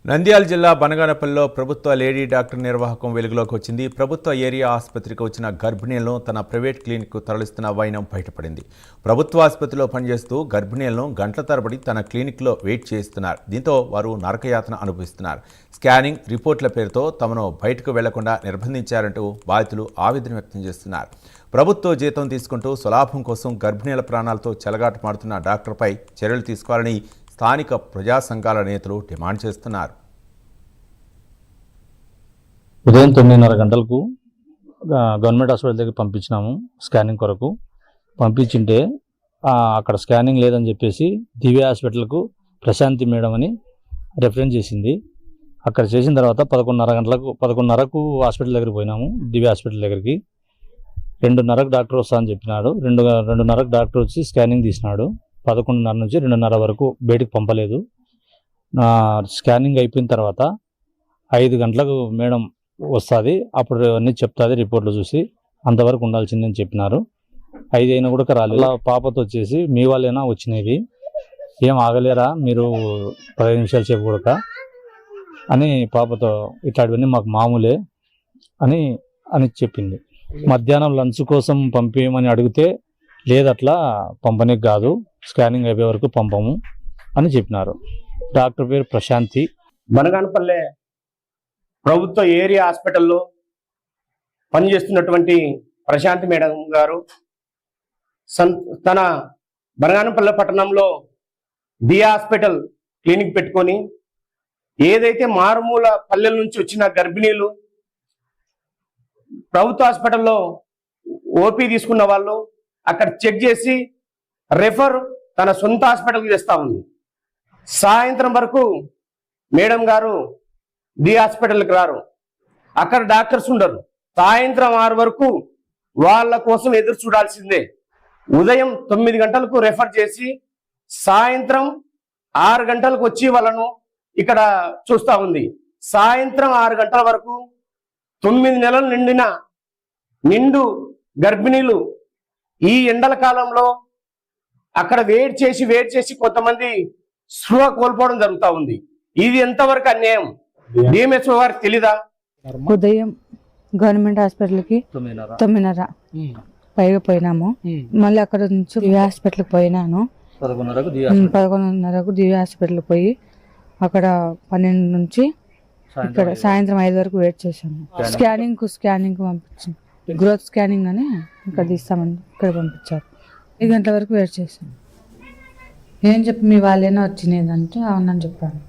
నంద్యాల జిల్లా బనగానపల్లిలో ప్రభుత్వ lady doctor నిర్వాహకం వెలుగులోకి వచ్చింది. ప్రభుత్వ ఏరియా ఆసుపత్రికి వచ్చిన గర్భిణీలను తన ప్రైవేట్ క్లినిక్కు తరలిస్తున్న వైనం బయటపడింది. ప్రభుత్వ ఆసుపత్రిలో పనిచేస్తూ గర్భిణీలను గంటల తరబడి తన క్లినిక్లో వెయిట్ చేయిస్తున్నారు. దీంతో వారు నరకయాతన అనుభవిస్తున్నారు. స్కానింగ్ రిపోర్ట్ల పేరుతో తమను బయటకు వెళ్లకుండా నిర్బంధించారంటూ బాధితులు ఆవేదన వ్యక్తం చేస్తున్నారు. ప్రభుత్వ జీతం తీసుకుంటూ స్వలాభం కోసం గర్భిణీల ప్రాణాలతో చెలగాటమాడుతున్న డాక్టర్పై చర్యలు తీసుకోవాలని స్థానిక ప్రజా సంఘాల నేతలు డిమాండ్ చేస్తున్నారు. ఉదయం 9:30 గంటలకు గవర్నమెంట్ హాస్పిటల్ దగ్గర పంపించినాము స్కానింగ్ కొరకు. పంపించింటే అక్కడ స్కానింగ్ లేదని చెప్పేసి దివ్య హాస్పిటల్కు ప్రశాంతి మేడం అని రెఫరెన్స్ చేసింది. అక్కడ చేసిన తర్వాత 11:30కు హాస్పిటల్ దగ్గరికి పోయినాము. దివ్య హాస్పిటల్ దగ్గరికి 2:30కు డాక్టర్ వస్తా అని చెప్పినాడు. 2:30కు డాక్టర్ వచ్చి స్కానింగ్ తీసినాడు. 11:30 నుంచి 2:30 వరకు బయటికి పంపలేదు. స్కానింగ్ అయిపోయిన తర్వాత 5 గంటలకు మేడం వస్తుంది, అప్పుడు అన్నీ చెప్తుంది రిపోర్ట్లు చూసి, అంతవరకు ఉండాల్సిందని చెప్పినారు. 5 అయినా కూడా రాలేదు. పాపతో వచ్చేసి మీ వాళ్ళైనా వచ్చినవి, ఏం ఆగలేరా మీరు 10 నిమిషాలు సేపు కూడా అని పాపతో ఇట్లాంటివన్నీ మాకు మామూలే అని చెప్పింది. మధ్యాహ్నం లంచ్ కోసం పంపించమని అడిగితే లేదట్లా పంపనీకి కాదు, స్కానింగ్ అయిపోయే వరకు పంపము అని చెప్పినారు. డాక్టర్ పేరు ప్రశాంతి. బనగానపల్లె ప్రభుత్వ ఏరియా హాస్పిటల్లో పనిచేస్తున్నటువంటి ప్రశాంతి మేడం గారు తన బనగానపల్లె పట్టణంలో డి హాస్పిటల్ క్లినిక్ పెట్టుకొని ఏదైతే మారుమూల పల్లెల నుంచి వచ్చిన గర్భిణీలు ప్రభుత్వ హాస్పిటల్లో ఓపీ తీసుకున్న వాళ్ళు అక్కడ చెక్ చేసి రెఫర్ తన సొంత హాస్పిటల్కి తెస్తా ఉంది. సాయంత్రం వరకు మేడం గారు డి హాస్పిటల్కి రారు, అక్కడ డాక్టర్స్ ఉండరు. సాయంత్రం 6 వరకు వాళ్ళ కోసం ఎదురు చూడాల్సిందే. ఉదయం 9 గంటలకు రెఫర్ చేసి సాయంత్రం 6 గంటలకు వచ్చి వాళ్ళను ఇక్కడ చూస్తూ ఉంది. సాయంత్రం 6 గంటల వరకు 9 నెలలు నిండిన నిండు గర్భిణీలు ఈ ఎండల కాలంలో అక్కడ వెయిట్ చేసి కొంతమంది స్పృహ కోల్పోవడం జరుగుతూ ఉంది. ఇది ఎంతవరకు అన్యాయం? డిఎంహెచ్ఓ వారికి తెలీదా? ఉదయం గవర్నమెంట్ హాస్పిటల్కి 9:30 పైగా పోయినాము. మళ్ళీ అక్కడ నుంచి దివ్య హాస్పిటల్కి పోయినాను. 11:30కు దివ్య హాస్పిటల్కి పోయి అక్కడ 12 నుంచి ఇక్కడ సాయంత్రం 5 వరకు వెయిట్ చేశాము. స్కానింగ్ పంపించాము. గ్రోత్ స్కానింగ్ అని ఇక్కడ తీస్తామని ఇక్కడ పంపించారు. 5 గంటల వరకు వెయిట్ చేశాను. ఏం చెప్పి మీ వాళ్ళైనా వచ్చినదంటే అవునని చెప్పాను.